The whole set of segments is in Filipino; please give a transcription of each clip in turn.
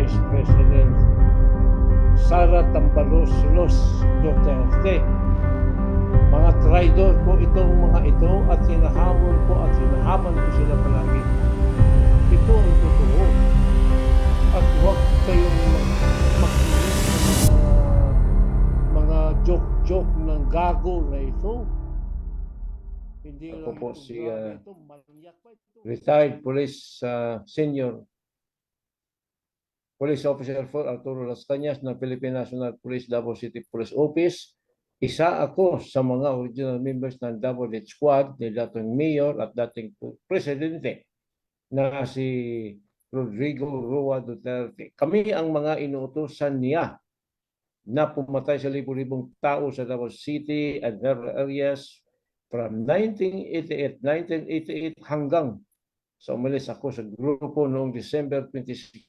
Vice President Sara Tambalos Duterte. Mga traidor po itong mga ito at hinahamon po at hinahaman po sila palagi. Ito ang totoo. At huwag kayong makinig sa mga joke-joke ng gago na ito. Hindi Ako lang po ito si gago ito, manyak pa ito. retired police senior police officer for Arturo Las Cañas ng Philippine National Police Davao City Police Office. Isa ako sa mga original members ng Davao Death Squad ni dating mayor at dating presidente na si Rodrigo Roa Duterte. Kami ang mga inuutosan niya na pumatay sa libo-libong tao sa Davao City and other areas from 1988 hanggang sa umalis ako sa grupo noong December 26.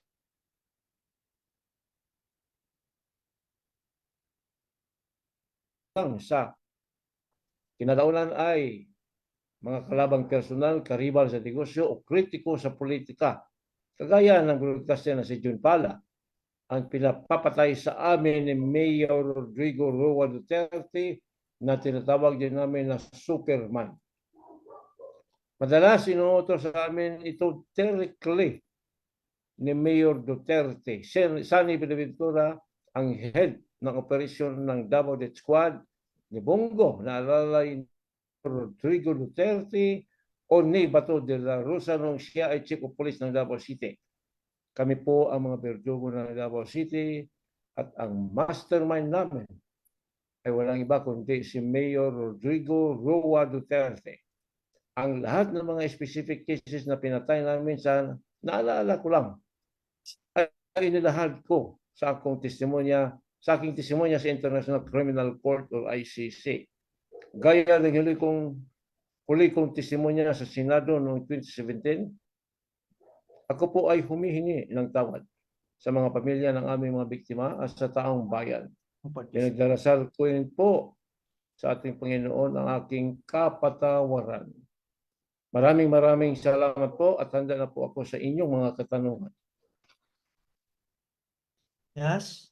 Sa kinadaunan ay mga kalabang personal, karibal sa negosyo o kritiko sa politika. Kagaya ng broadcaster na si Jun Pala, ang pinapapatay sa amin ni Mayor Rodrigo Roa Duterte na tinatawag din namin na Superman. Madalas inuutos sa amin ito directly ni Mayor Duterte. Sunny Benaventura, ang head ng operasyon ng Davao Death Squad, ni Bongo, naalala ni Rodrigo Duterte, o ni Bato de la Rosa nung siya ay chief of police ng Davao City. Kami po ang mga berdugo ng Davao City at ang mastermind namin ay walang iba kundi si Mayor Rodrigo Roa Duterte. Ang lahat ng mga specific cases na pinatay namin sa naalala ko lang ay inilahad ko sa aking testimonya sa International Criminal Court or ICC. Gaya ng huli kong testimonya sa Senado noong 2017, ako po ay humihingi ng tawad sa mga pamilya ng aming mga biktima at sa taong bayan. Pinagdarasal ko rin po sa ating Panginoon ang aking kapatawaran. Maraming salamat po at handa na po ako sa inyong mga katanungan. Yes.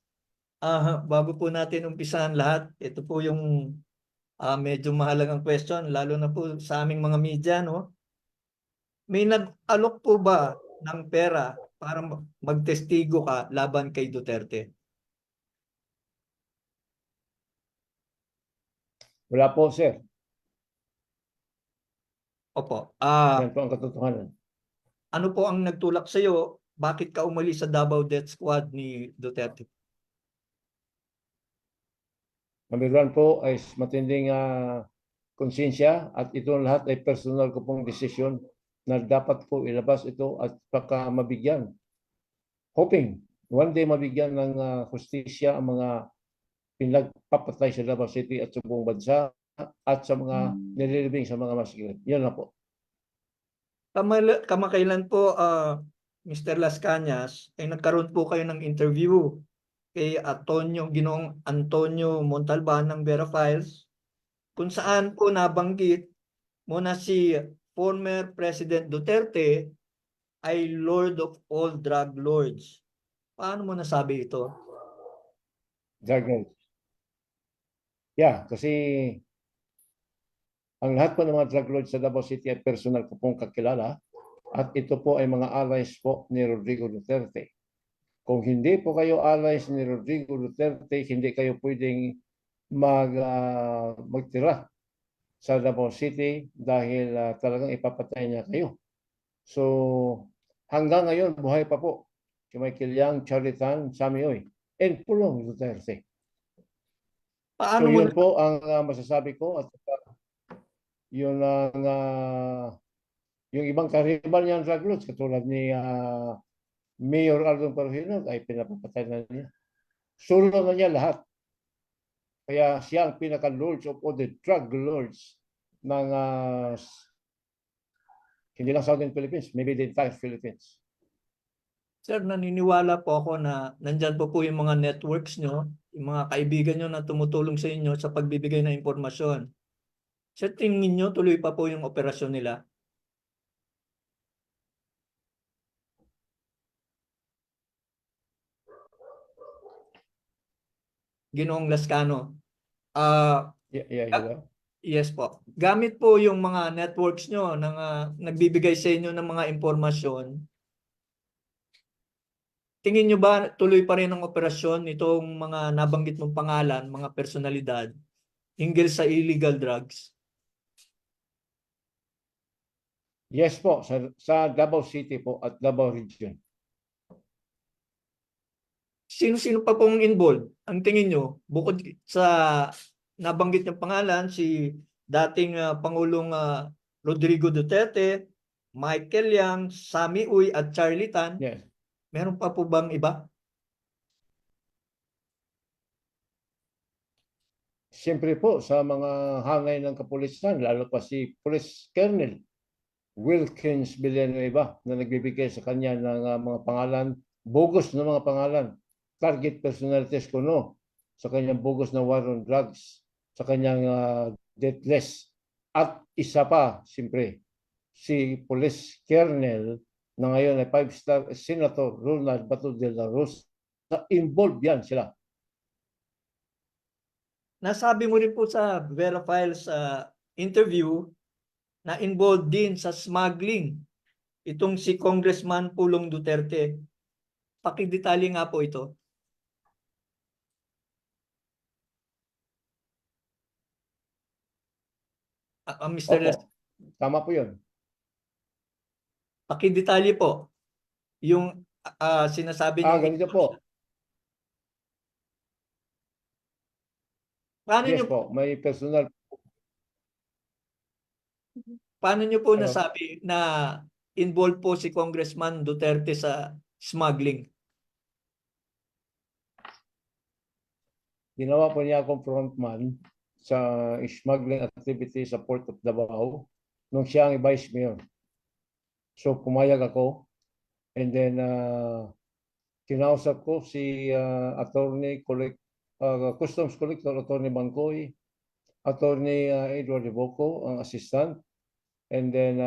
Bago po natin umpisahan lahat, ito po yung medyo mahalagang question, lalo na po sa aming mga media, no? May nag-alok po ba ng pera para magtestigo ka laban kay Duterte? Wala po, sir. Opo. Yan po ang katotohanan. Ano po ang nagtulak sa iyo? Bakit ka umalis sa Davao Death Squad ni Duterte? Number one po ay matinding konsensya at ito lahat ay personal ko pong desisyon na dapat po ilabas ito at baka mabigyan. Hoping one day mabigyan ng hustisya ang mga pinagpapatay sa Davao City at sa buong bansa at sa mga nililibing sa mga masikip. Yan na po. Kamakailan po, Mr. Las Cañas, ay nagkaroon po kayo ng interview kay Ginoong Antonio Montalban ng Vera Files, kung saan po nabanggit mo na si former President Duterte ay Lord of all drug lords. Paano mo nasabi ito? Drug lords. Yeah, kasi ang lahat po ng mga drug lords sa Davao City ay personal ko pong kakilala at ito po ay mga allies po ni Rodrigo Duterte. Kung hindi po kayo allies ni Rodrigo Duterte, hindi kayo pwedeng magtira sa Davao City dahil talagang ipapatay niya kayo. So, hanggang ngayon, buhay pa po si Michael Yang, Charlie Tan, Sammy Oy, and Pulong Duterte. Paano so, mo yun po ang masasabi ko at yun ang yung ibang karibal niyang drug lords katulad ni Mayor Aldon Peruhino ay pinapapatay na niya. Solo na niya lahat. Kaya siya ang pinaka-lords of all the drug lords ng hindi lang Southern Philippines, maybe the entire Philippines. Sir, naniniwala po ako na nandyan po yung mga networks nyo, yung mga kaibigan nyo na tumutulong sa inyo sa pagbibigay ng impormasyon. Sa tingin nyo, tuloy pa po yung operasyon nila? Ginoong Lascano. Ah, Yeah, you are. yes po. Gamit po yung mga networks nyo ng nagbibigay sa inyo ng mga impormasyon. Tingin nyo ba tuloy pa rin ang operasyon nitong mga nabanggit mong pangalan, mga personalidad, hinggil sa illegal drugs? Yes po, sa Davao City po at Davao Region. Sino-sino pa pong involved? Ang tingin nyo, bukod sa nabanggit ng pangalan, si dating Pangulong Rodrigo Duterte, Michael Yang, Sammy Uy at Charlie Tan, Yes. meron pa po bang iba? Siyempre po sa mga hangay ng kapulisan, lalo pa si Police Colonel Wilkins Villanueva na nagbibigay sa kanya ng mga pangalan, bogus na mga pangalan, target personalities kuno sa kanyang bogus na war on drugs, sa kanyang death list. At isa pa, siyempre, si Police Colonel na ngayon ay 5-star Senator Ronald Bato de la Rosa. Involved yan sila. Nasabi mo rin po sa Vera Files interview na involved din sa smuggling itong si Congressman Pulong Duterte. Pakidetalye nga po ito. Mr. Les, Opo, tama po yun. pakidetalye po yung sinasabi niyo. Ganito po. Paano Yes niyo po, may personal. Paano niyo po Hello? nasabi na involved po si Congressman Duterte sa smuggling? Ginawa po niya akong frontman sa smuggling activity sa Port of Davao nung siya ang vice mayor. So pumayag ako and then kinausap ko si Customs Collector Attorney Bangkoy, Attorney Edward Boco, ang assistant, and then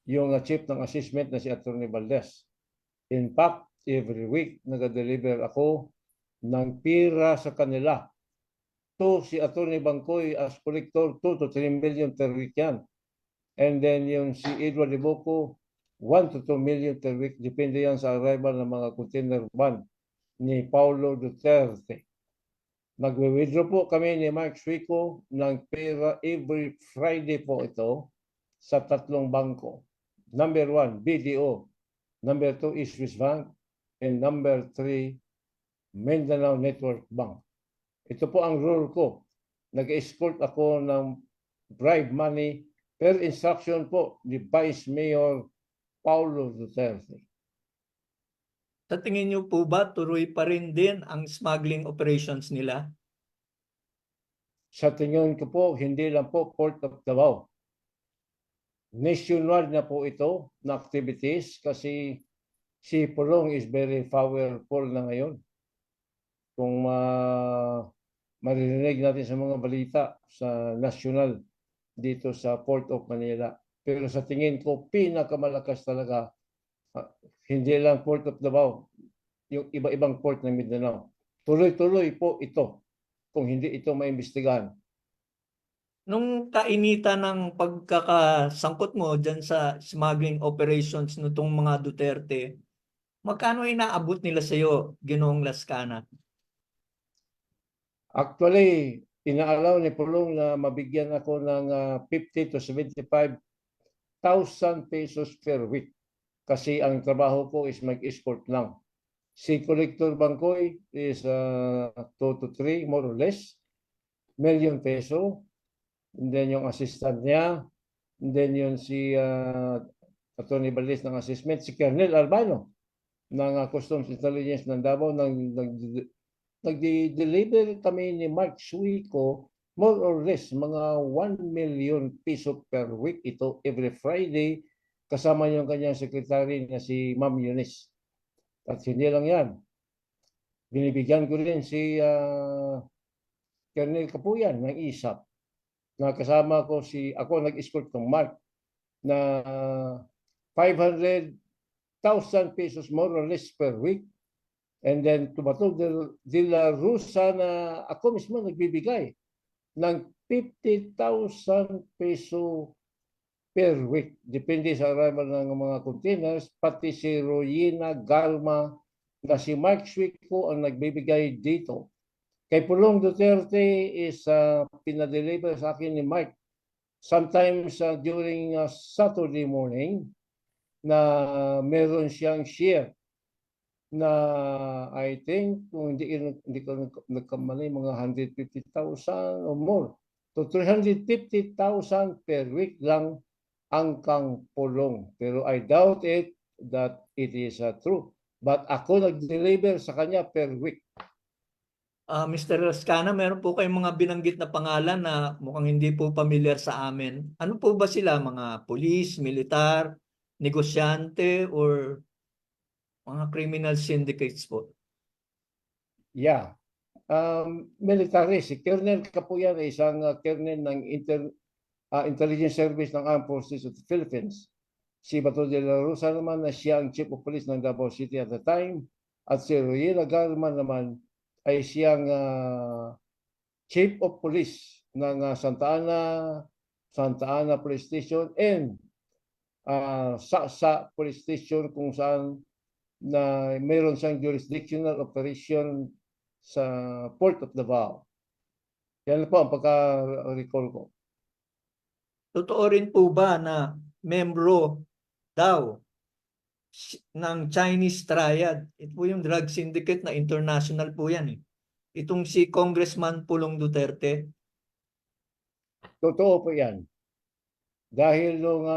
yung chief ng assessment na si Attorney Valdez. In fact, every week nag-deliver ako ng pira sa kanila. To si Attorney Bangkoy as collector, 2 to 3 million per week yan. And then yung si Edward Boco, 1 to 2 million per week. Depende yan sa arrival ng mga container van ni Paulo Duterte. Nagwe-withdraw po kami ni Mark Suico ng pera every Friday po ito sa 3 bangko. Number 1, BDO. Number 2 is Swiss Bank. And number 3, Mindanao Network Bank. Ito po ang rule ko. Nag-escort ako ng bribe money per instruction po ni Vice Mayor Paulo Duterte. Sa tingin niyo po ba tuloy pa rin din ang smuggling operations nila? Sa tingin ko po, hindi lang po Port of Davao. Nationwide na po ito na activities kasi si Pulong is very powerful na ngayon. Kung maririnig natin sa mga balita sa national dito sa Port of Manila. Pero sa tingin ko, pinakamalakas talaga, hindi lang Port of Davao, yung iba-ibang port ng Mindanao. Tuloy-tuloy po ito kung hindi ito maimbestigahan. Nung kainitan ng pagkakasangkot mo dyan sa smuggling operations nitong mga Duterte, magkano inaabot nila sa iyo, Ginoong Lascana? Actually, inaalaw ni Pulong na mabigyan ako ng 50 to 75,000 pesos per week. Kasi ang trabaho ko is mag-escort lang. Si Collector Bangkoy is 2 to 3, more or less, million peso. And then yung assistant niya, and then yung si Attorney Valdez ng assessment, si Colonel Albano ng Customs Intelligence ng Davao, nag-deliver kami ni Mark Suico more or less mga 1 million peso per week ito every Friday kasama yung kanyang secretary na si Ma'am Eunice. At hindi lang yan. Binibigyan ko rin si Colonel Kapuyan ng ISAP na kasama ko ako nag-escort ng Mark na 500,000 pesos more or less per week. And then Bato de la Rosa na ako mismo nagbibigay ng 50,000 peso per week. Depende sa arrival ng mga containers. Pati si Royina Galma na si Mark Swico ang nagbibigay dito. Kay Pulong Duterte is pinadeliver sa akin ni Mark sometimes during Saturday morning na meron siyang share na I think kung hindi ko nagkamali mga 150,000 or more. So 350,000 per week lang ang kang Pulong. Pero I doubt it that it is true. But ako nag-deliver sa kanya per week. Mr. Lascana, meron po kayong mga binanggit na pangalan na mukhang hindi po familiar sa amin. Ano po ba sila? Mga pulis, militar, negosyante, or mga criminal syndicates po? Yeah. Military. Si Colonel Capuyan ay isang colonel ng Intelligence Service ng Armed Forces of the Philippines. Si Bato de la Rosa naman na siya ang Chief of Police ng Davao City at the time. At si Royela Garman naman ay siyang Chief of Police ng Santa Ana Police Station and Sa Police Station kung saan na mayroon siyang jurisdictional operation sa Port of Davao. Yan po ang pagka-recall ko. Totoo rin po ba na membro daw ng Chinese Triad? Ito po yung drug syndicate na international po yan eh. Itong si Congressman Pulong Duterte. Totoo po yan. Dahil nung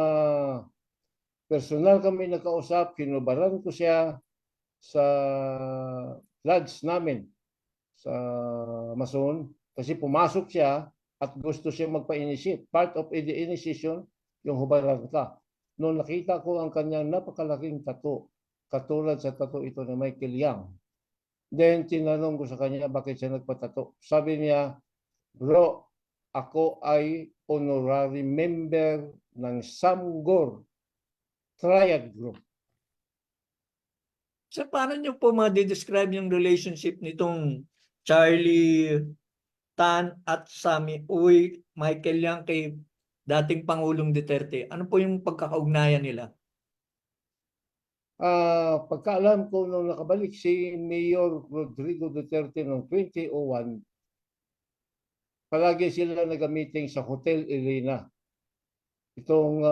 personal kami nakausap, kinubaran ko siya sa lodge namin sa Mason kasi pumasok siya at gusto siya magpa-initiate. Part of the initiation, yung hubaran ka. Noong nakita ko ang kanyang napakalaking tattoo, katulad sa tattoo ito ni Michael Yang. Then tinanong ko sa kanya bakit siya nagpatato. Sabi niya, bro, ako ay honorary member ng Samgor Triad Group. So paano nyo po ma-describe yung relationship nitong Charlie Tan at Sammy Uy, Michael Yang kay dating Pangulong Duterte? Ano po yung pagkakaugnayan nila? Pagkaalam ko nung nakabalik si Mayor Rodrigo Duterte noong 2001, palagi sila nag-meeting sa Hotel Elena. Itong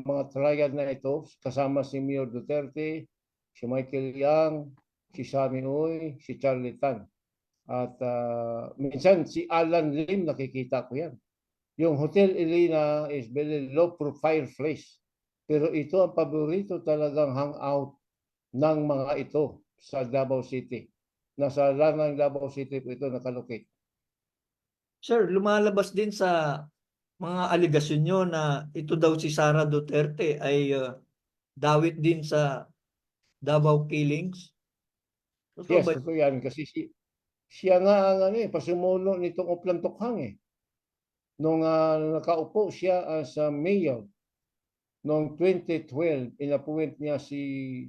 mga triad na ito, kasama si Mayor Duterte, si Michael Yang, si Sammy Uy, si Charlie Tan. At minsan si Alan Lim nakikita ko yan. Yung Hotel Elena is very low profile place. Pero ito ang paborito talagang hangout ng mga ito sa Davao City. Nasa lanang Davao City po ito nakalocate. Sir, lumalabas din sa mga aligasyon nyo na ito daw si Sara Duterte ay dawit din sa Davao killings. Totoo Yes, ba? totoo yan. Kasi siya nga ang pasumuno nitong Oplan Tokhang. Nung nakaupo siya as mayor noong 2012, inappoint niya si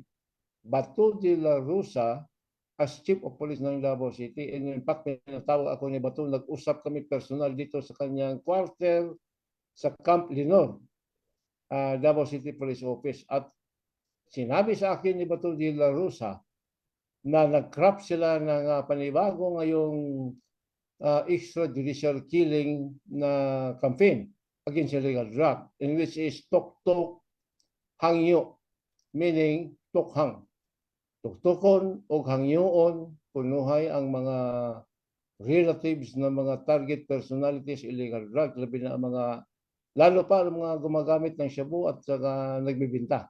Bato de la Rosa as Chief of Police ng Davao City. And in fact, pinatawag ako ni Bato, nag-usap kami personal dito sa kanyang quarter sa Camp Leonor, Davao City Police Office. At sinabi sa akin ni Bato de la Rosa na nag-craft sila ng panibago ngayong extrajudicial killing na campaign against illegal drug, in which is Tok-Tok Hangyo, meaning Tokhang. Tuktukon o hangyoon, punuhay ang mga relatives ng mga target personalities illegal drugs, labi na ang mga, lalo pa ang mga gumagamit ng shabu at saka nagbibinta.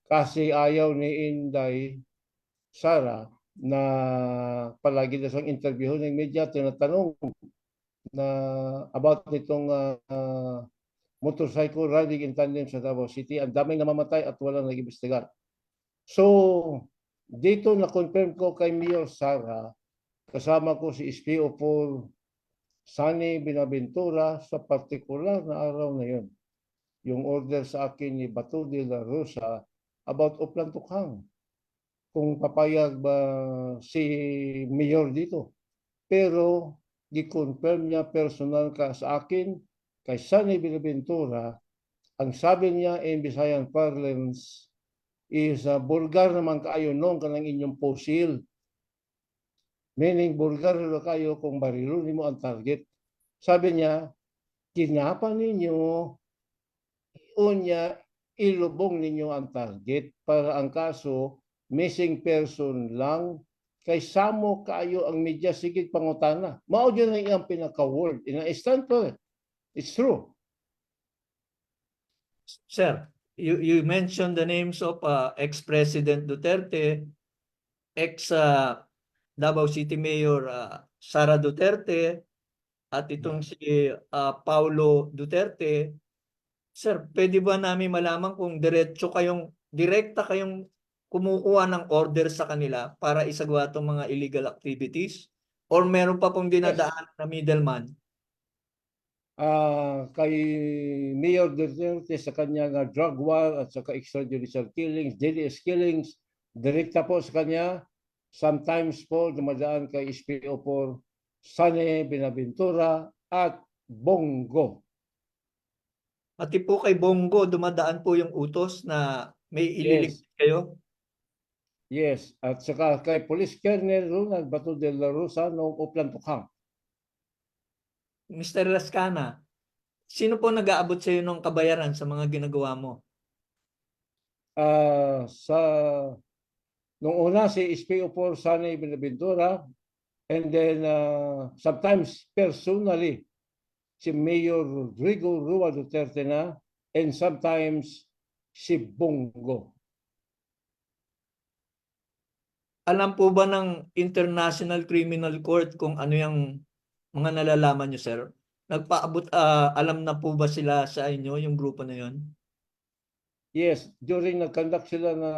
Kasi ayaw ni Inday Sara na palagi na siyang interview ng media, tinatanong na about nitong motorcycle riding in tandem sa Davao City. Ang daming namamatay at walang nag-imbestigar. So, dito na-confirm ko kay Mayor Sara, kasama ko si SPO4 Sunny Binaventura sa partikular na araw na yun. Yung order sa akin ni Bato de la Rosa about Oplan Tokhang. kung papayag ba si Mayor dito. Pero gi-confirm niya personal ka sa akin kay Sunny Buenaventura, ang sabi niya in Visayan parlance is bulgar naman kaayo nung kanang inyong posil. Meaning bulgar na kayo kung barilon mo ang target. Sabi niya, kinapa ninyo, unya, ilubong ninyo ang target para ang kaso, missing person lang, kay samo kayo ang media sigig pangutana. Mao yun na iyang pinaka-word. Ina-stand for it. It's true. Sir, you mentioned the names of ex-President Duterte, ex Davao City Mayor Sara Duterte, at itong si Paulo Duterte. Sir, pwede ba namin malaman kung direkta kayong kumukuha ng order sa kanila para isagawa itong mga illegal activities? Or meron pa pong dinadaan na middleman? Kay Mayor Duterte sa kanyang drug war at saka extrajudicial killings, DDS killings, direkta po sa kanya. Sometimes po dumadaan kay SPO4 Sunny Buenaventura at Bongo. Pati po kay Bongo, dumadaan po yung utos na may ililigtas kayo? Yes, at saka kay Police Colonel Ronald Bato de la Rosa noong Uplan Tukhang. Mr. Lascana, sino po nag-aabot sa iyo ng kabayaran sa mga ginagawa mo? Nung una si SPO4 Sunny Buenaventura, and then sometimes personally si Mayor Rodrigo Rua Duterte na, and sometimes si Bongo. Alam po ba ng International Criminal Court kung ano yung mga nalalaman nyo, sir? Alam na po ba sila sa inyo, yung grupo na yun? Yes, during nag-conduct sila ng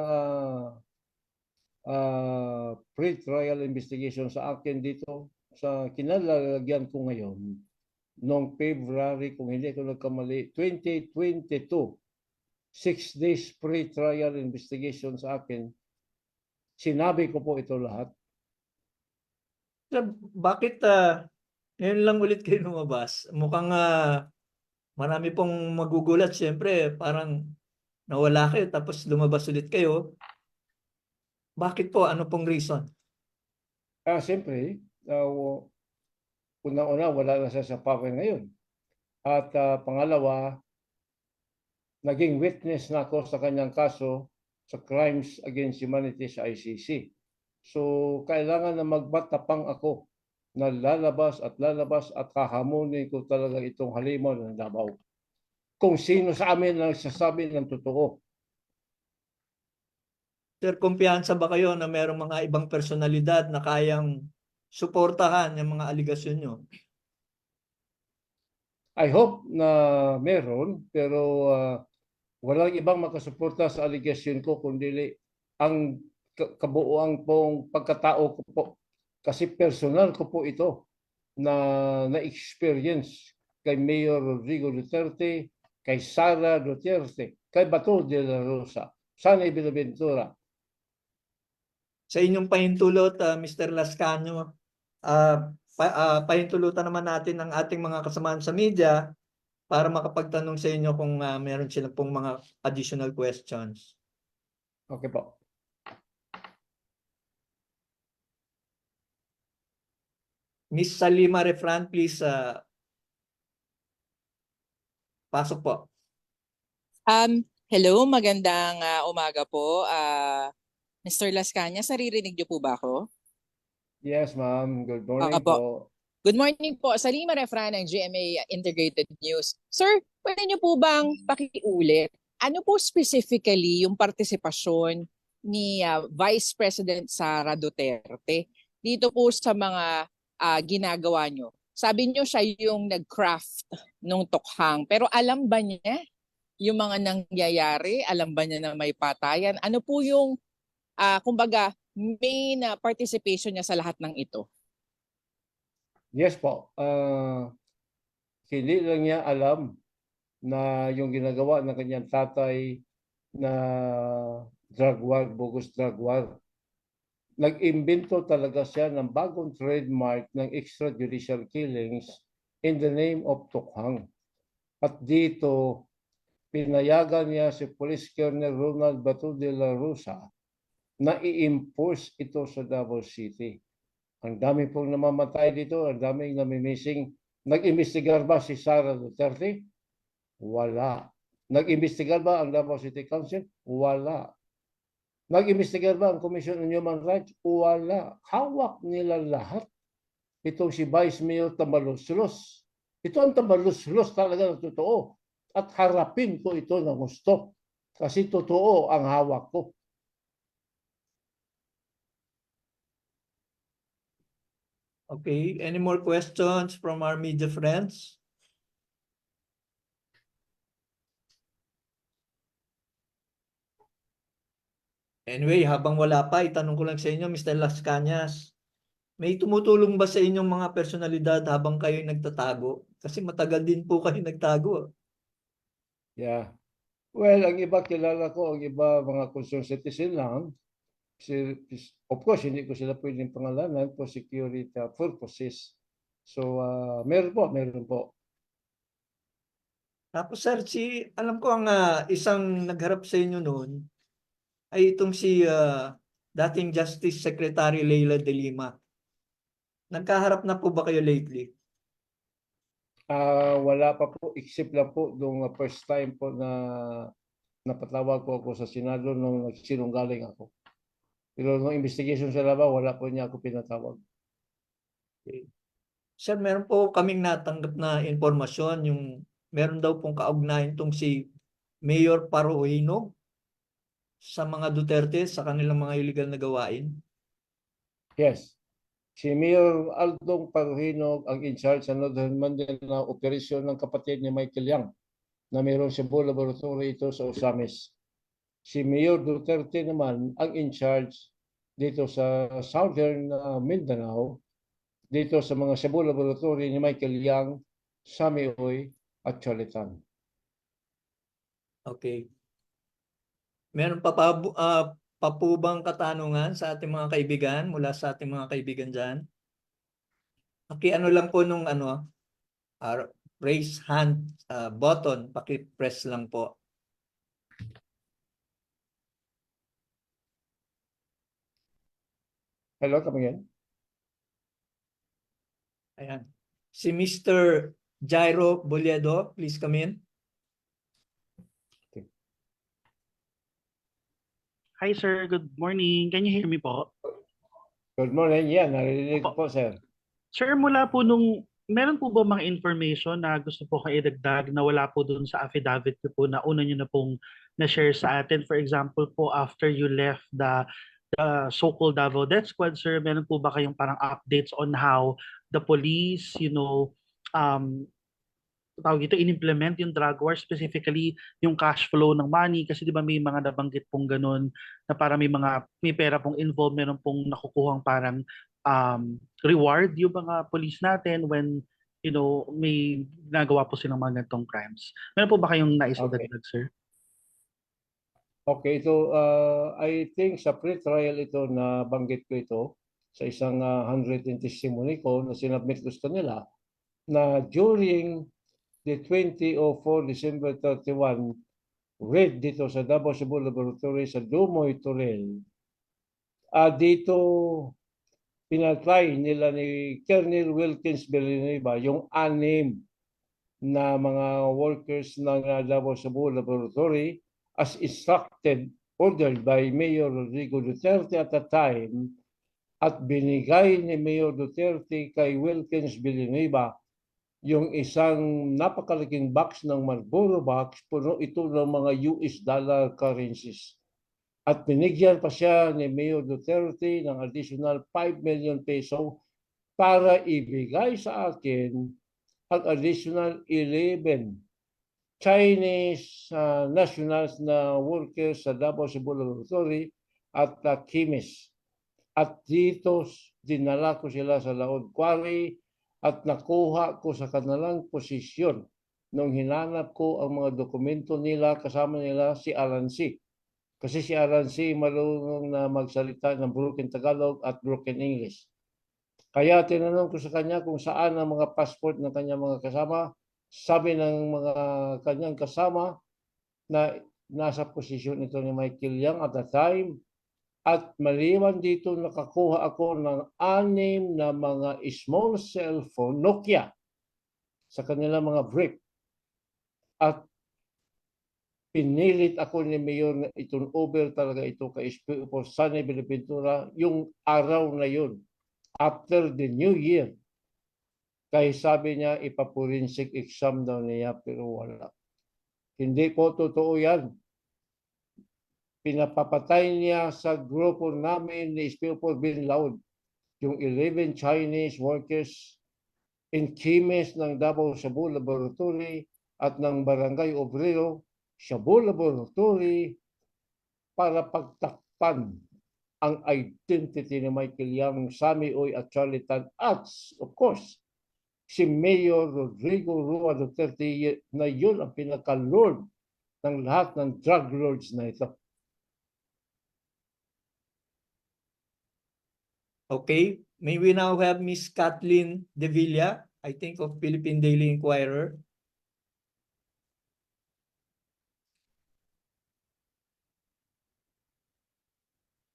pre-trial investigation sa akin dito sa kinalalagyan ko ngayon noong February, kung hindi ko nagkamali, 2022, 6 days pre-trial investigation sa akin. Sinabi ko po ito lahat. Sir, bakit ngayon lang ulit kayo lumabas? Mukhang marami pong magugulat. Siyempre, parang nawala kayo tapos lumabas ulit kayo. Bakit po? Ano pong reason? Siyempre, una-una wala na siya sa power ngayon. At pangalawa, naging witness na ako sa kanyang kaso sa Crimes Against Humanity sa ICC. So, kailangan na magmatapang ako na lalabas at hahamunin ko talaga itong halimaw ng Davao. Kung sino sa amin ang nagsasabi ng totoo. Sir, kumpiyansa ba kayo na merong mga ibang personalidad na kayang suportahan yung mga aligasyon nyo? I hope na meron, pero walang ibang makasuporta sa allegation ko kundi ang kabuuan pong pagkatao ko po. Kasi personal ko po ito na experience kay Mayor Rodrigo Duterte, kay Sara Duterte, kay Bato de la Rosa, Sunny Buenaventura. Sa inyong pahintulot, Mr. Lascano, pahintulutan naman natin ang ating mga kasamahan sa media para makapagtanong sa inyo kung meron sila pong mga additional questions. Okay po. Miss Salima Refran, please pasok po. Hello, magandang umaga po. Mr. Lascana, naririnig niyo po ba ako? Yes, ma'am. Good morning Opo. po. Good morning po. Salima Refran ng GMA Integrated News. Sir, pwede niyo po bang pakiulit? Ano po specifically yung partisipasyon ni Vice President Sara Duterte dito po sa mga ginagawa niyo? Sabi niyo siya yung nag-craft nung tukhang. Pero alam ba niya yung mga nangyayari? Alam ba niya na may patayan? Ano po yung kumbaga main participation niya sa lahat ng ito? Yes po. Hindi lang niya alam na yung ginagawa ng kanyang tatay na drug war, bogus drug war. nag-imbento talaga siya ng bagong trademark ng extrajudicial killings in the name of Tukhang. At dito, pinayagan niya si Police Colonel Ronald Batu de la Rosa na i-impose ito sa Davao City. Ang dami pong namamatay dito, ang daming nami-missing. Nag-imbestigar ba si Sara Duterte? Wala. Nag-imbestigar ba ang Davao City Council? Wala. Nag-imbestigar ba ang Commission on Human Rights? Wala. Hawak nila lahat. Itong si Vice Mayor Tambaluslos. Ito ang Tambaluslos talaga ng totoo. At harapin ko ito ng gusto. Kasi totoo ang hawak ko. Okay, any more questions from our media friends? Anyway, habang wala pa, itanong ko lang sa inyo, Mr. Las Cañas, may tumutulong ba sa inyong mga personalidad habang kayo nagtatago? Kasi matagal din po kayo nagtago. Yeah. Well, ang iba kilala ko, ang iba mga concerned citizen lang. Of course, hindi ko sila pwedeng pangalanan for security purposes. So, meron po. Tapos sir, alam ko ang isang nagharap sa inyo noon ay itong si dating Justice Secretary Leila de Lima. Nagkaharap na po ba kayo lately? Wala pa po, except lang po nung first time po na napatawag ko ako sa Senado nung nagsinunggaling ako. Pero nung investigation sa Davao, wala po niya ako pinatawag. Okay. Sir, meron po kaming natanggap na informasyon, yung meron daw pong kaugnayan itong si Mayor Paruhino sa mga Duterte sa kanilang mga illegal na gawain. Yes. Si Mayor Aldong Paruhino ang in charge sa Northern Manila operasyon ng kapatid ni Michael Yang na mayroong Cebu Laboratory ito sa Osamis. Si Mayor Duterte naman ang in charge dito sa Southern Mindanao, dito sa mga Cebu Laboratory ni Michael Yang, Samihoy at Cholitan. Okay. Meron pa po bang katanungan sa ating mga kaibigan mula sa ating mga kaibigan dyan? Ano lang po nung raise hand button, paki-press lang po. Hello, come again. Ayan. Si Mr. Jairo Boledo, please come in. Hi sir, good morning. Can you hear me po? Good morning. Yan, narinig ko po, sir. Sir, mula po meron po ba mga information na gusto po kayo idagdag na wala po dun sa affidavit ko po na una nyo na pong na-share sa atin? For example po, after you left the so-called Davao Death Squad, sir, meron po ba kayong parang updates on how the police, in-implement yung drug war, specifically yung cash flow ng money, kasi di ba may mga nabanggit pong ganun na para may pera pong involved, meron pong nakukuhang parang reward yung mga police natin when may nagawa po silang mga ganitong crimes. Meron po ba kayong naisudagdag, sir? Okay, ito, I think sa pre-trial ito na banggit ko ito sa isang handwritten testimony ko na sinabmit ko sa nila na during the 2004 December 31 raid dito sa Davao Cebu Laboratory sa Dumoy Torel. Dito pinatry nila ni Colonel Wilkins Villanueva yung 6 na mga workers ng Davao Cebu Laboratory as instructed, ordered by Mayor Rodrigo Duterte at the time, at binigay ni Mayor Duterte kay Wilkins Villanueva yung isang napakalaking box ng Marlboro box, puno ito ng mga US dollar currencies. At binigyan pa siya ni Mayor Duterte ng additional 5 million peso para ibigay sa akin ang additional 11 Chinese nationals na workers sa Davao Cebu Laboratory at chemists. At dito dinala ko sila sa Laod Quarry at nakuha ko sa kanilang posisyon nung hinanap ko ang mga dokumento nila, kasama nila si Alan C. Kasi si Aranzi marunong na magsalita ng broken Tagalog at broken English. Kaya tinanong ko sa kanya kung saan ang mga passport ng kanyang mga kasama. Sabi ng mga kanyang kasama na nasa posisyon ito ni Michael Yang at the time. At maliban dito nakakuha ako ng 6 na mga small cellphone Nokia sa kanilang mga brief. At pinilit ako ni Mayor na itong over talaga ito kay SPO for Sunny Bilipentura yung araw na yun. After the New Year. Kaya sabi niya ipaforensic exam daw niya pero wala. Hindi po totoo yan. Pinapapatay niya sa grupo namin ni SPO4 Bin Laud yung 11 Chinese workers in Chimes ng Davao Cebu Laboratory at ng Barangay Obrero Cebu Laboratory para pagtakpan ang identity ni Michael Yang, Sammy Oy at Charlie Tan at of course si Mayor Rodrigo Roa Duterte na yun ang pinaka-lord ng lahat ng drug lords na ito. Okay, may we now have Miss Kathleen De Villa, I think of Philippine Daily Inquirer.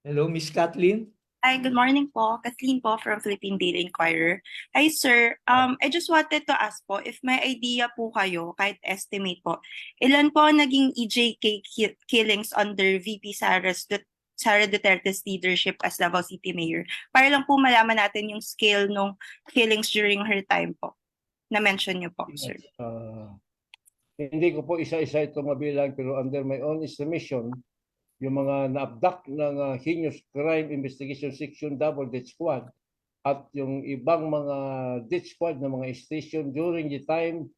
Hello, Miss Kathleen. Hi, good morning po. Kathleen po from Philippine Daily Inquirer. Hi, sir. I just wanted to ask po if may idea po kayo, kahit estimate po, ilan po ang naging EJK killings under VP Sara Duterte's leadership as Davao City Mayor? Para lang po malaman natin yung scale ng killings during her time po. Na-mention niyo po, sir. Hindi ko po isa-isa ito mabilang pero under my own estimation, yung mga na-abduct ng Heinous Crime Investigation Section Double Death Squad at yung ibang mga death squad ng mga station during the time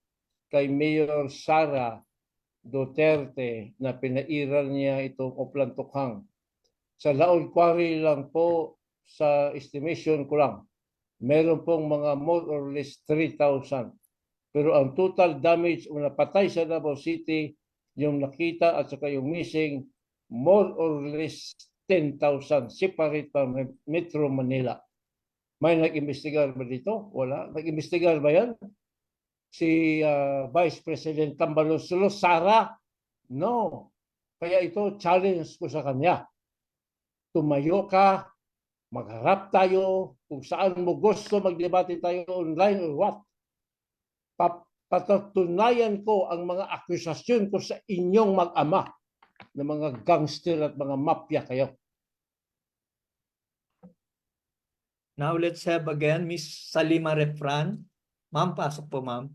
kay Mayor Sara Duterte na pinairal niya itong Oplan Tukhang. Sa Laod Quarry lang po, sa estimation ko lang, meron pong mga more or less 3,000. Pero ang total damage o napatay sa Davao City, yung nakita at saka yung missing, more or less 10,000 separate from Metro Manila. May nag-imbestigar ba dito? Wala. Nag-imbestigar ba yan? Si Vice President Tambalos Sara? No. Kaya ito, challenge ko sa kanya. Tumayo ka, magharap tayo, kung saan mo gusto magdebate tayo online or what. Patutunayan ko ang mga akusasyon ko sa inyong mag-ama ng mga gangster at mga mafia kayo. Now let's have again Miss Salima Refran. Ma'am, pasok po ma'am.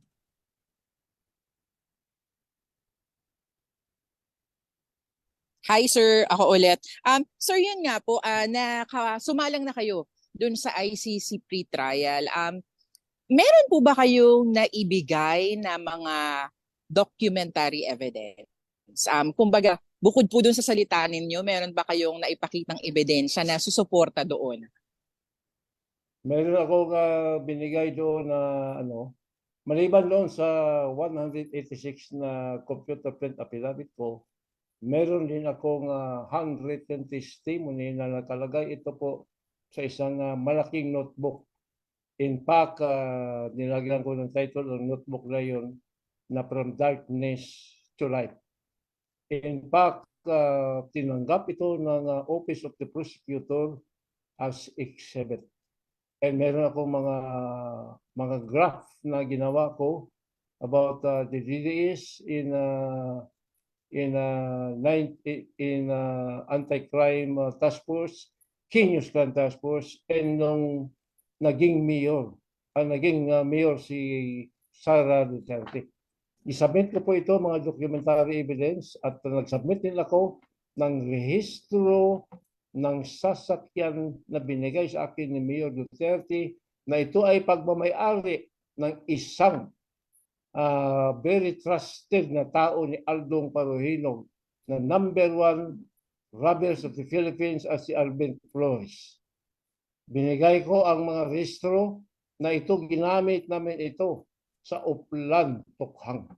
Hi sir, ako ulit. Sir, yun nga po, sumalang na kayo dun sa ICC pre-trial. Meron po ba kayong naibigay na mga documentary evidence? Kumbaga, bukod po dun sa salita ninyo, meron ba kayong naipakitang ebidensya na susuporta doon? Meron akong binigay doon na maliban doon sa 186 na computer print affidavit ko, meron din akong handwritten testimony na nakalagay ito po sa isang malaking notebook. In fact, nilagyan ko ng title ng notebook na yun na From Darkness to Light. In fact, tinanggap ito ng Office of the Prosecutor as exhibit. And meron akong mga graph na ginawa ko about the DDS in anti-crime task force, Heinous Crime Task Force, and nung naging mayor si Sara Duterte. Isubmit ko po ito, mga documentary evidence, at nag-submit din ako ng rehistro ng sasakyan na binigay sa akin ni Mayor Duterte na ito ay pagmamay-ari ng isang very trusted na tao ni Aldong Paruhinog na #1 robbers of the Philippines at si Alvin Flores. Binigay ko ang mga rehistro na ito, ginamit namin ito sa Oplan Tukhang.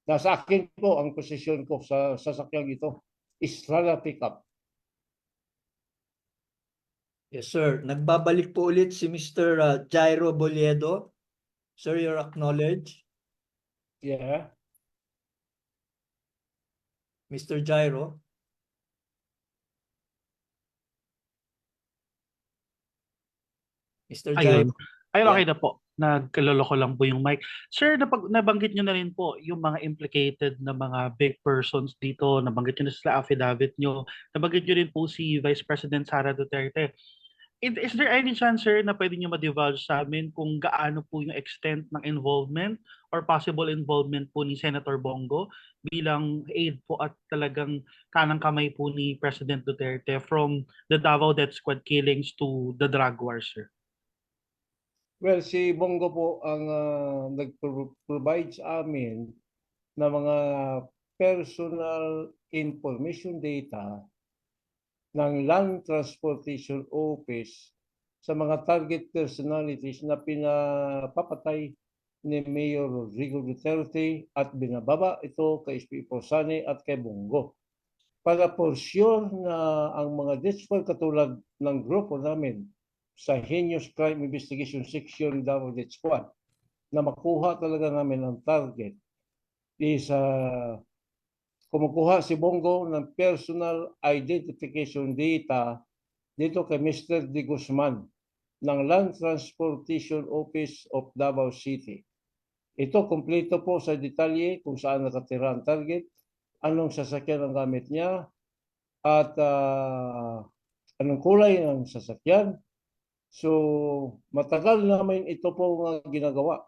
Nasa akin po ang posisyon ko sa sasakyang ito. Estrada pickup. Yes, sir. Nagbabalik po ulit si Mr. Jairo Boliedo. Sir, you're acknowledged. Yeah. Mr. Jairo. Mr. Ayun. Jairo. Ayun, Yeah. okay na po. Nagkaloloko lang po yung mic. Sir, nabanggit nyo na rin po yung mga implicated na mga big persons dito. Nabanggit nyo na sila affidavit nyo. Nabanggit nyo rin po si Vice President Sara Duterte. Is there any chance, sir, na pwede nyo ma-divulge sa amin kung gaano po yung extent ng involvement or possible involvement po ni Senator Bongo bilang aide po at talagang kanang kamay po ni President Duterte from the Davao Death Squad killings to the drug war, sir? Well, si Bongo po ang nag-provide sa amin ng mga personal information data ng Land Transportation Office sa mga target personalities na pinapapatay ni Mayor Rodrigo Duterte at binababa ito kay SP Posani at kay Bongo. Para for sure na ang mga death squad katulad ng grupo namin sa Heinous Crime Investigation Section Davao Death Squad na makuha talaga namin ang target is kumukuha si Bongo ng personal identification data dito kay Mr. De Guzman ng Land Transportation Office of Davao City. Ito kompleto po sa detalye kung saan nakatira ang target, anong sasakyan ang gamit niya, at anong kulay ng sasakyan. So, matagal namin ito po ginagawa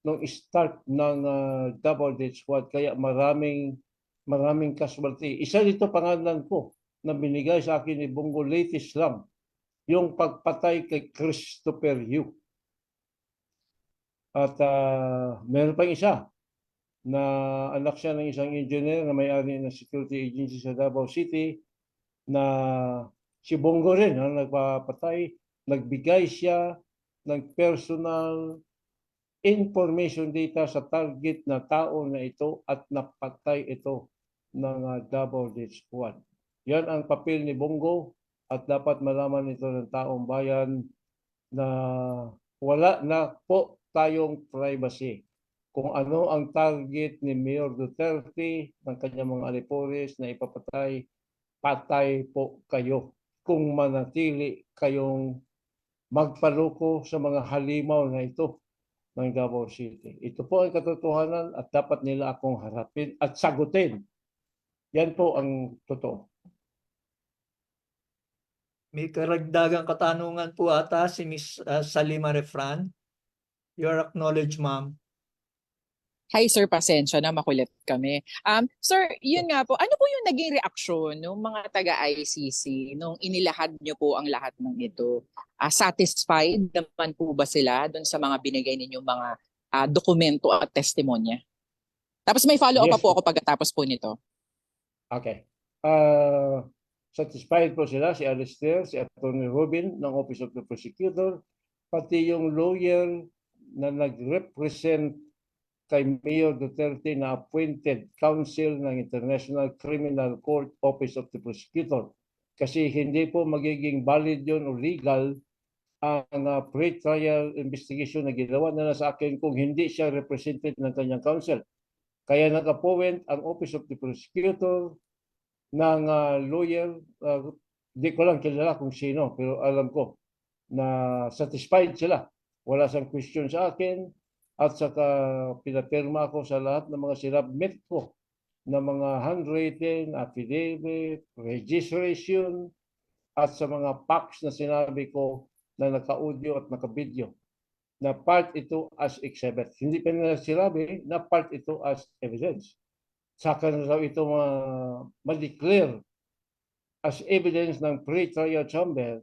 nung start ng Davao Death Squad, kaya maraming casualty. Isa dito pangalan ko na binigay sa akin ni Bongo latest lang, yung pagpatay kay Christopher Yu. At meron pang isa na anak siya ng isang engineer na may-ari ng security agency sa Davao City na si Bongo rin ang nagpapatay. Nagbigay siya ng personal information data sa target na tao na ito at napatay ito ng Davao Death Squad. Yan ang papel ni Bongo at dapat malaman ito ng taong bayan na wala na po tayong privacy. Kung ano ang target ni Mayor Duterte ng kanyang mga alipores na ipapatay, patay po kayo kung manatili kayong magpaloko sa mga halimaw na ito ng Davao City. Ito po ang katotohanan at dapat nila akong harapin at sagutin. Yan po ang totoo. May karagdagang katanungan po ata si Miss Salima Refran. You're acknowledged, ma'am. Hi sir, pasensya na makulit kami. Sir, yun nga po, ano po yung naging reaksyon ng mga taga-ICC nung inilahad nyo po ang lahat ng ito? Satisfied naman po ba sila dun sa mga binigay ninyong mga dokumento at testimonya? Tapos may follow-up Yes, pa po ako pagkatapos po nito. Okay. Satisfied po sila, si Alistair, si Attorney Robin ng Office of the Prosecutor, pati yung lawyer na nag-represent kay Mayor Duterte na appointed counsel ng International Criminal Court Office of the Prosecutor. Kasi hindi po magiging valid yun o legal ang pre-trial investigation na ginawa na sa akin kung hindi siya represented ng kanyang counsel. Kaya nag-appoint ang Office of the Prosecutor ng lawyer, di ko lang kilala kung sino, pero alam ko na satisfied sila. Wala siyang question sa akin at saka pinapirma ako sa lahat ng mga sinabmit ko na mga handwritten, affidavit, registration at sa mga facts na sinabi ko na naka-audio at naka-video na part ito as exhibit. Hindi pa nila sinabi na part ito as evidence. Saka na daw ito ma-declare as evidence ng pre-trial chamber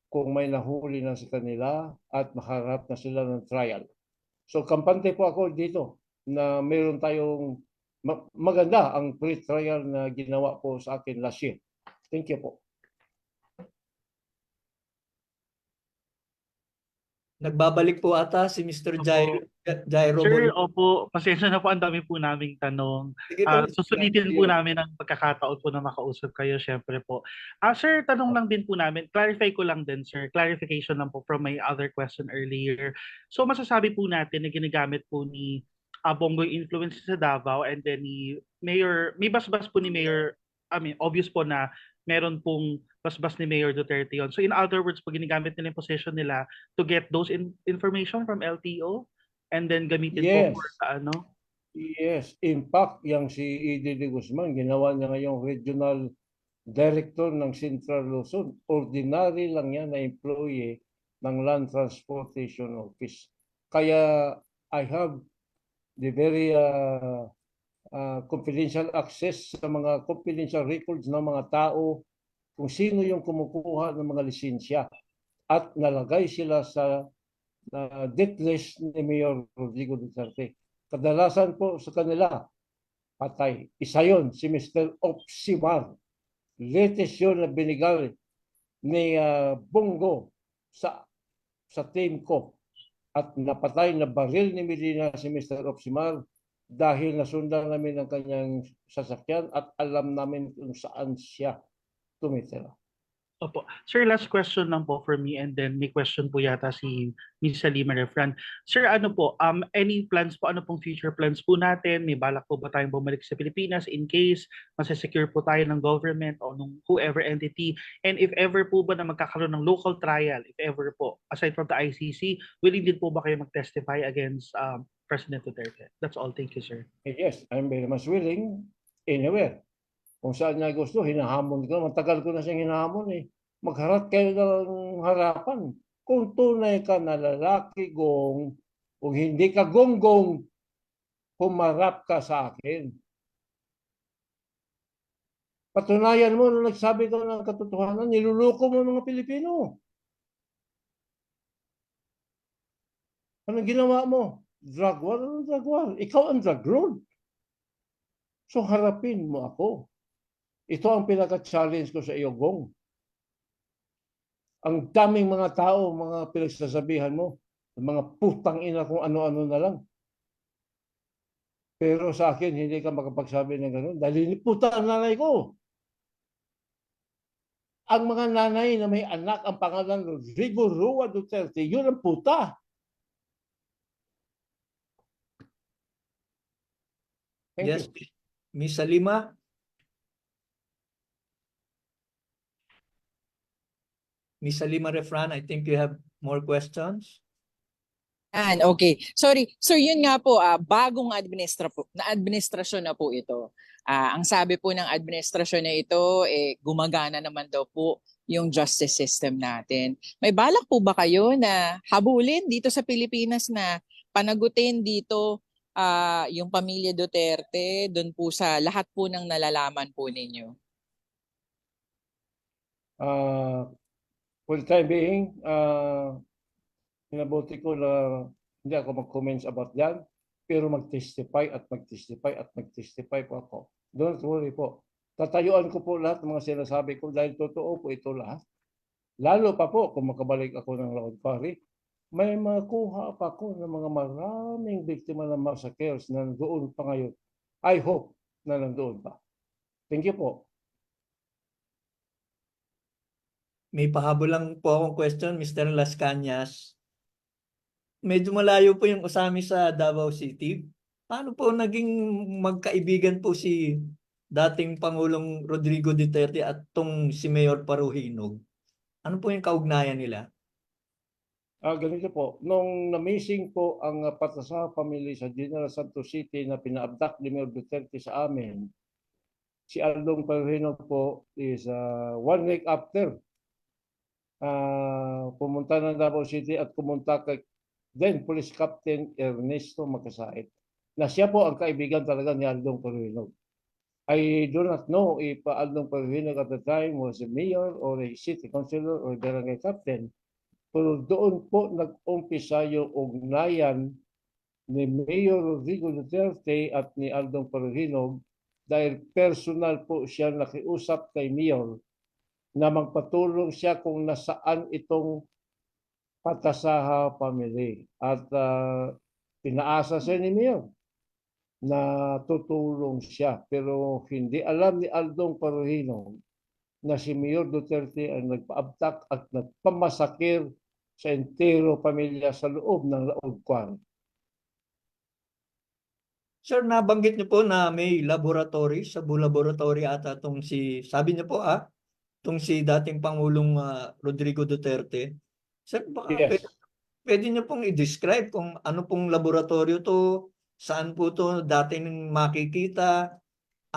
kung may nahuli na sa kanila at makaharap na sila ng trial. So kampante po ako dito na meron tayong maganda ang pre-trial na ginawa po sa akin last year. Thank you po. Nagbabalik po ata si Mr. Jairo Sir, Bol. opo, pasensya na po, ang dami po naming tanong. Sige po, Mr. Susulitin po Yes. namin ang pagkakataon po na makausap kayo, syempre po. Sir, tanong lang din po namin, clarify ko lang din, sir, clarification lang po from my other question earlier. So, masasabi po natin na ginagamit po ni Bongbong influence sa Davao and then ni Mayor, may basbas po ni Mayor, obvious po na meron pong basbas ni Mayor Duterte yon. So, in other words, po, ginagamit nila yung position nila to get those information from LTO? And then gamitin po Yes. for ano? Yes, in fact, yang si E.D. de Guzman, ginawa niya ngayong regional director ng Central Luzon. Ordinary lang yan na employee ng Land Transportation Office. Kaya I have the very confidential access sa mga confidential records ng mga tao kung sino yung kumukuha ng mga lisensya at nalagay sila sa death list ni Mayor Rodrigo Duterte. Kadalasan po sa kanila, patay. Isa yun, si Mr. Opsimar. Latest yun na binigay ni Bongo sa team ko. At napatay na baril ni Medina si Mr. Opsimar dahil nasundan namin ang kanyang sasakyan at alam namin kung saan siya tumitira. Opo. Sir, last question lang po for me and then may question po yata si Ms. Salima Refran. Sir, ano po, any plans po, ano pong future plans po natin? May balak po ba tayong bumalik sa Pilipinas in case masasecure po tayo ng government o ng whoever entity? And if ever po ba na magkakaroon ng local trial, if ever po, aside from the ICC, willing din po ba kayo mag-testify against President Duterte? That's all. Thank you, sir. Yes, I'm very much willing anywhere. Kung saan niya gusto, hinahamon ko. Matagal ko na siyang hinahamon eh. Magharap kayo ng harapan. Kung tunay ka na lalaki, Gong, kung hindi ka gonggong, humarap ka sa akin. Patunayan mo nung nagsabi ka ng katotohanan, niluloko mo mga Pilipino. Anong ginawa mo? Drug war? Anong drug war? Ikaw ang drug lord. So harapin mo ako. Ito ang pinaka-challenge ko sa iyo, Gong. Ang daming mga tao, mga pinagsasabihan mo, mga putang ina kung ano-ano na lang. Pero sa akin, hindi ka makapagsabi ng gano'n. Dahil puta ang nanay ko. Ang mga nanay na may anak, ang pangalan Rodrigo Roa Duterte, yun ang puta. Thank Yes, you. Miss Salima. Miss Salima Refran, I think you have more questions. Okay. Sorry. Sir, yun nga po, bagong administrasyon na po ito. Ang sabi po ng administrasyon na ito, gumagana naman daw po yung justice system natin. May balak po ba kayo na habulin dito sa Pilipinas na panagutin dito yung pamilya Duterte doon po sa lahat po ng nalalaman po ninyo? For the time being, pinabuti ko na hindi ako mag-comments about yan, pero mag-testify at mag-testify at mag-testify po ako. Don't worry po. Tatayuan ko po lahat ng mga sinasabi ko dahil totoo po ito lahat. Lalo pa po kung makabalik ako ng Laod Quarry, may makuha pa ako ng mga maraming biktima ng massacres na nandoon pa ngayon. I hope na nandoon pa. Thank you po. May pahabol lang po akong question, Mr. Las Cañas. Medyo malayo po yung usami sa Davao City. Paano po naging magkaibigan po si dating Pangulong Rodrigo Duterte at tong si Mayor Paruhinog? Ano po yung kaugnayan nila? Ganito po, nung na-missing po ang Patasa family sa General Santos City na pina-abduct ni Mayor Duterte sa amin, si Aldong Paruhinog po is 1 week after pumunta ng Davao City at pumunta kay then Police Captain Ernesto Magkasait na siya po ang kaibigan talaga ni Aldong Paruhinog. I do not know if Aldong Paruhinog at the time was a mayor or a city councilor or barangay captain, pero doon po nag-umpisa yung ugnayan ni Mayor Rodrigo Duterte at ni Aldong Paruhinog dahil personal po siya nakiusap kay Mayor na magpatulong siya kung nasaan itong Patasaha family at pinaasa sa ni Mayor na tutulong siya pero hindi alam ni Aldong Paruhino na si Mayor Duterte ang nagpaabtak at nagpamasakir sa entero pamilya sa loob ng Laog Kwan. Sir, nabanggit niyo po na may laboratory, Shabu Laboratory ata tong sabi niyo po tong si dating Pangulong Rodrigo Duterte. Sir, baka Yes. pwede niyo pong i-describe kung ano pong laboratorio to, saan po to dating makikita,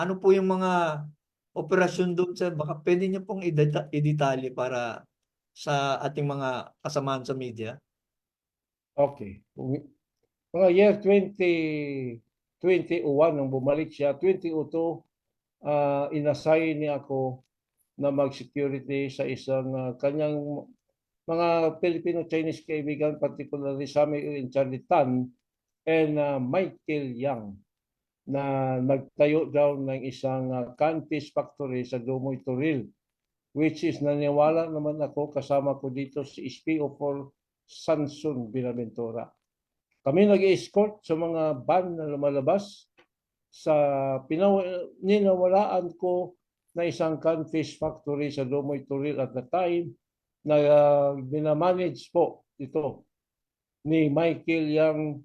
ano po yung mga operasyon doon, sir? Baka pwede niyo pong i-detalye para sa ating mga kasamahan sa media. Okay. Mga year 2021 nung bumalik siya, 2002, inassign niya ako na mag-security sa isang kanyang mga Filipino-Chinese kaibigan, particularly Sami in Charlie Tan and Michael Yang na nagtayo daw ng isang canfish factory sa Dumoy Toril, which is naniwala naman ako, kasama ko dito si SPO4 Sanson Binaventura. Kami nag-escort sa mga van na lumalabas sa ninawalaan ko na isang canfish factory sa Dumoy Toril at the time na minamanage po ito ni Michael Yang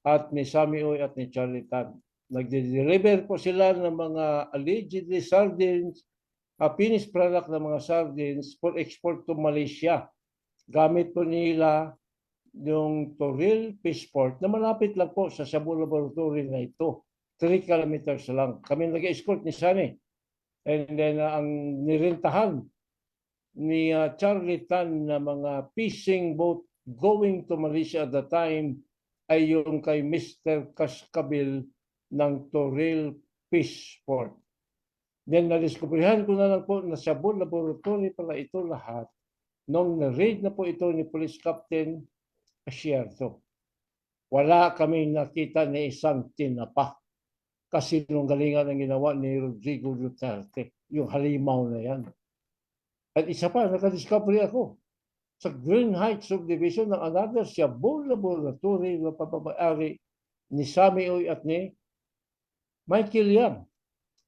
at ni Sami Uy at ni Charlie Tan. Nagde-deliver po sila ng mga allegedly sardines, finished product ng mga sardines for export to Malaysia. Gamit po nila yung Toril Fish Port na malapit lang po sa Shabu Laboratory na ito. 3 kilometers lang. Kami nag-escort ni Sani. And then ang nirintahan ni Charlie Tan na mga fishing boat going to Malaysia at the time ay yung kay Mr. Kaskabil ng Toril Fish Port. Then nadiskubrihan ko na lang po na Shabu Laboratory pala ito lahat nung na-raid na po ito ni Police Captain Asierto. Wala kami nakita ni isang tinapa kasi nung galingan ang ginawa ni Rodrigo Duterte, yung halimaw na yan. At isa pa, nakadiscovery ako sa Green Heights Subdivision ng another Shabu Laboratory na papamayari ni Sami Uy at ni Michael Yang.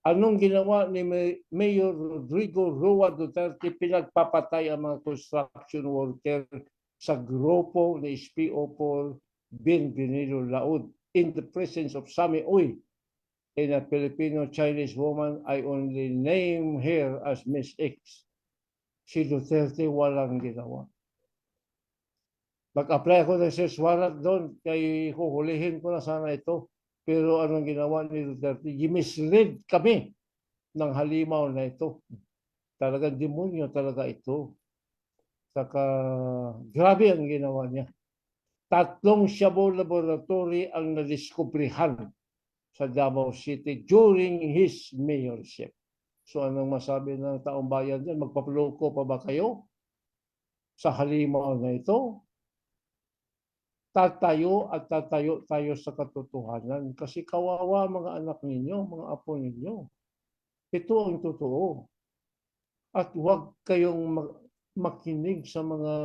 Anong ginawa ni Mayor Rodrigo Roa Duterte? Pinagpapatay ang mga construction worker sa grupo ni SPO4 Bienvenido Laud in the presence of Sami Uy and a Filipino-Chinese woman. I only name her as Miss X. Si Duterte walang ginawa. Mag-apply ako ng search warrant doon, kay huhulihin ko na sana ito. Pero anong ginawa ni Duterte? Gimislead kami ng halimaw na ito. Talagang demonyo talaga ito. Saka grabe ang ginawa niya. 3 Shabu Laboratory ang nadiskubrihan sa Davao City during his mayorship. So anong masabi ng taong bayan dyan? Magpapaloko pa ba kayo sa halimaw na ito? Tatayo at tatayo tayo sa katotohanan kasi kawawa mga anak ninyo, mga apo ninyo. Ito ang totoo. At huwag kayong makinig sa mga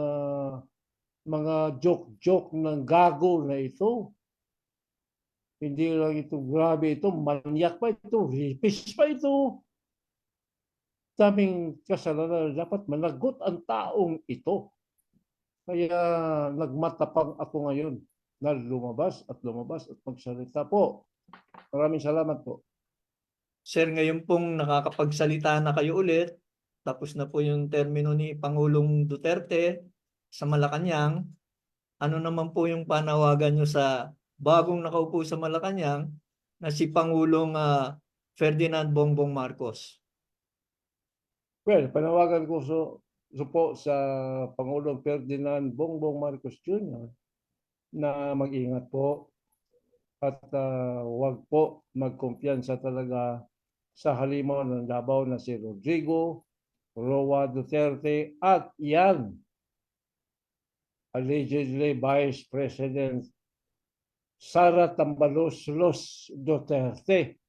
joke-joke ng gago na ito. Hindi lang ito grabe ito, manyak pa ito, rapist pa ito. Daming kasalanan, dapat managot ang taong ito. Kaya nagmatapang ako ngayon na lumabas at magsalita po. Maraming salamat po. Sir, ngayon pong nakakapagsalita na kayo ulit, tapos na po yung termino ni Pangulong Duterte sa Malacanang, ano naman po yung panawagan nyo sa bagong nakaupo sa Malacanang na si Pangulong Ferdinand Bongbong Marcos? Well, panawagan ko po sa Pangulong Ferdinand Bongbong Marcos Jr. na mag-ingat po at huwag po magkumpiyansa talaga sa halimaw ng Davao na si Rodrigo Roa Duterte at yan allegedly Vice President Sara Tambaloslos Duterte.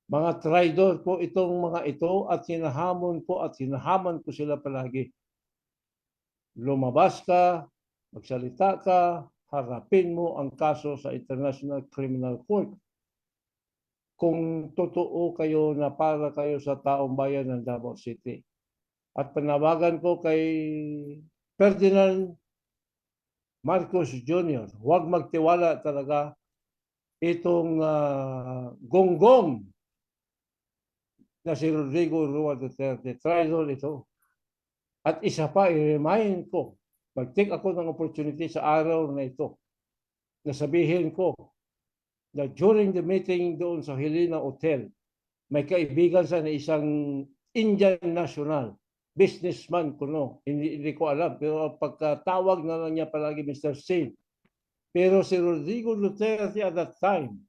Mga traidor po itong mga ito at hinahamon ko sila palagi. Lumabas ka Magsalita ka, harapin mo ang kaso sa International Criminal Court. Kung totoo kayo na para kayo sa taong bayan ng Davao City. At panawagan ko kay Ferdinand Marcos Jr., huwag magtiwala talaga itong gonggong na si Rodrigo Roa Duterte. Traitor ito. At isa pa, i-remind ko, mag-take ako ng opportunity sa araw na ito na sabihin ko na during the meeting doon sa Helena Hotel, may kaibigan sa na isang Indian national, businessman kuno, hindi ko alam, pero pagkatawag na lang niya palagi Mr. Sin. Pero si Rodrigo Duterte at that time,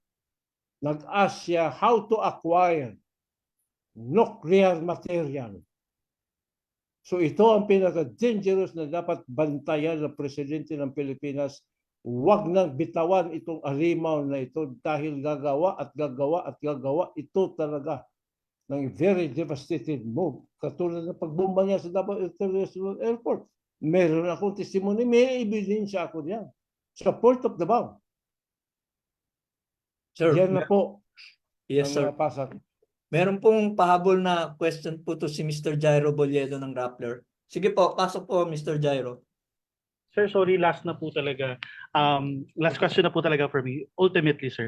nag-ask siya how to acquire nuclear material. So ito ang pinaka-dangerous na dapat bantayan ng Presidente ng Pilipinas. Huwag nang bitawan itong alimaw na ito dahil gagawa at gagawa at gagawa ito talaga ng very devastating move. Katulad ng pagbomba niya sa Davao International Airport. Meron akong testimony, may ebidensya ako diyan. Sa Port of Davao. Sir, Yan na po yes, ang sir. mga pasok. Meron pong pahabol na question po to si Mr. Jairo Boliedo ng Rappler. Sige po, pasok po Mr. Jairo. Sir, sorry, last na po talaga. Last question na po talaga for me. Ultimately, sir.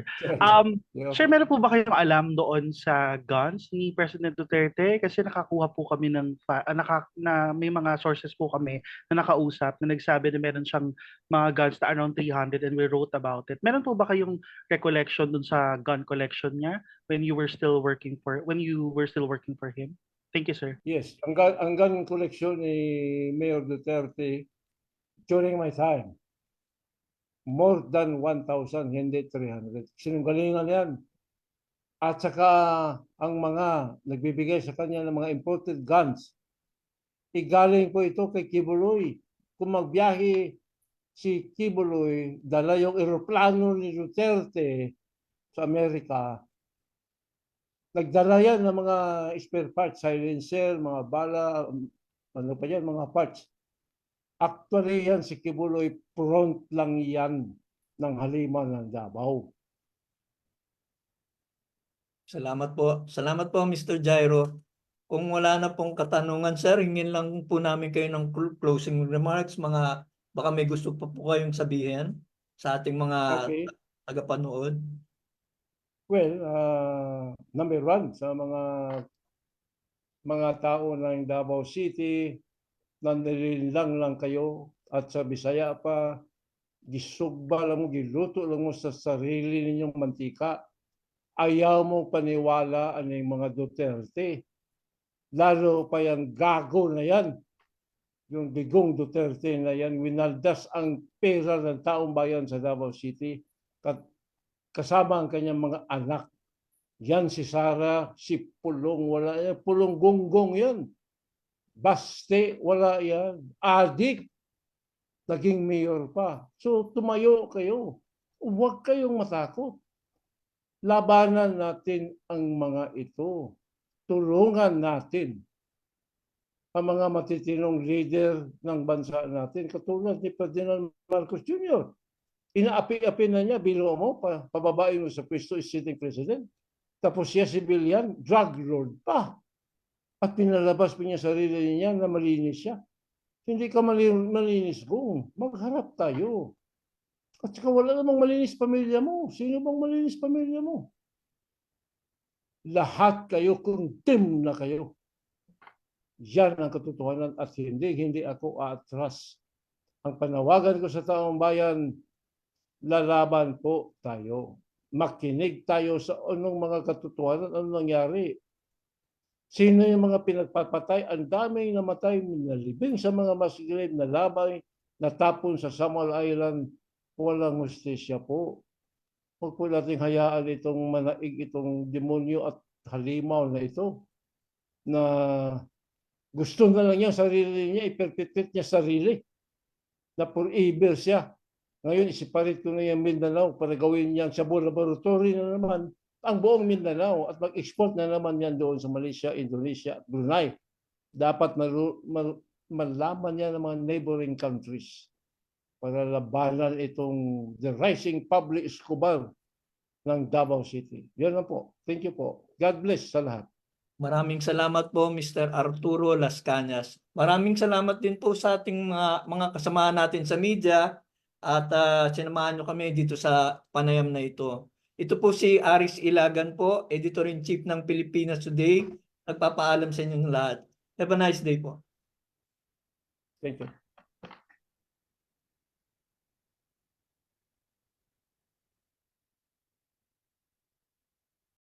Sir, meron po ba kayong alam doon sa guns ni President Duterte? Kasi nakakuha po kami ng na may mga sources po kami na nakausap na nagsabi na meron siyang mga guns na around 300 and we wrote about it. Meron po ba kayong recollection doon sa gun collection niya when you were still working for him? Thank you, sir. Yes, ang gun collection ni Mayor Duterte during my time, more than 1,000, hindi 300. Sinunggalingan yan. At saka ang mga nagbibigay sa kanya ng mga imported guns, igaling po ito kay Kibuloy. Kung magbiyahe si Kibuloy, dala yung eroplano ni Duterte sa Amerika, nagdala yan ng mga spare parts, silencer, mga bala, ano pa yan, mga parts. Actually yan si Kibuloy, front lang yan ng halimaw ng Davao. Salamat po. Salamat po Mr. Jairo. Kung wala na pong katanungan sir, hingin lang po namin kayo ng closing remarks. Baka may gusto pa po kayong sabihin sa ating mga Okay. tagapanood. Well, number one, sa mga tao ng Davao City, nanililang lang kayo at sa Bisaya pa, gisugba lang mo, giluto lang mo sa sarili ninyong mantika. Ayaw mo paniwala ang mga Duterte. Lalo pa yung gago na yan. Yung Digong Duterte na yan, winaldas ang pera ng taong bayan sa Davao City. Kasama ang kanyang mga anak. Yan si Sara, si Pulong, wala yan. Pulong gonggong yan. Baste, wala yan. Adik, naging mayor pa. So tumayo kayo. Huwag kayong matakot. Labanan natin ang mga ito. Tulungan natin ang mga matitinong leader ng bansa natin. Katulad ni Ferdinand Marcos Jr. Inaapi-api na niya, bilo mo, pababain mo sa pwesto is sitting president. Tapos siya civilian, drug lord pa. At pinalabas pa niya sarili niya na malinis siya. Hindi ka malinis, Gong. Magharap tayo. At saka wala namang malinis pamilya mo. Sino bang malinis pamilya mo? Lahat kayo, condemn na kayo. Yan ang katotohanan at hindi ako aatras. Ang panawagan ko sa taong bayan, lalaban po tayo. Makinig tayo sa anong mga katotohanan, anong nangyari. Sino yung mga pinagpapatay? Ang daming namatay, nalibing sa mga masigilid, nalabay, natapon sa Samal Island. Walang hustisya po. Huwag po natin hayaan itong manaig, itong demonyo at halimaw na ito na gusto na lang niya sarili niya, i-perpetrate niya sarili na forever siya. Ngayon, isiparit ko na yung Mindanao para gawin niyan sa laboratory na naman ang buong Mindanao at mag-export na naman yan doon sa Malaysia, Indonesia at Brunei. Dapat malaman yan ng mga neighboring countries. para labanan itong the rising Pablo Escobar ng Davao City. Yan lang po. Thank you po. God bless sa lahat. Maraming salamat po, Mr. Arturo Las Cañas. Maraming salamat din po sa ating mga kasamahan natin sa media at sinamahan nyo kami dito sa panayam na ito. Ito po si Aris Ilagan po, Editor-in-Chief ng Pilipinas Today. Nagpapaalam sa inyong lahat. Have a nice day po. Thank you.